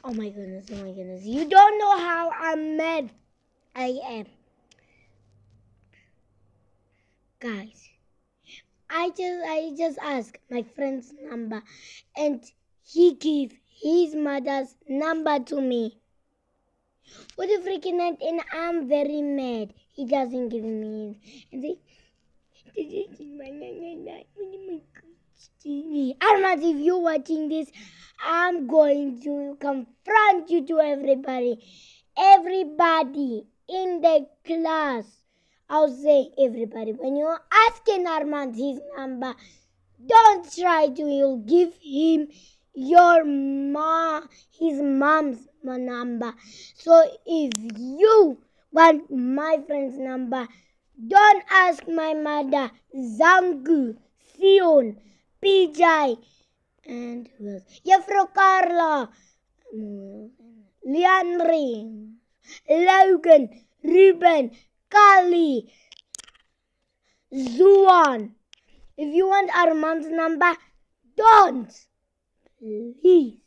Oh my goodness, oh my goodness. You don't know how I'm mad I am. Guys, I just asked my friend's number and he gave his mother's number to me. What a freaking night, and I'm very mad. He doesn't give me his. And they, Armand, if you're watching this, I'm going to confront you to everybody. Everybody in the class. I'll say everybody. When you're asking Armand his number, don't try to. You'll give him his mom's number. So if you want my friend's number, don't ask my mother, Zangu, Sion, PJ, and who else? Jeffro Carla, Leandre, Logan, Ruben, Kali, Zuan. If you want Armand's number, don't. Please.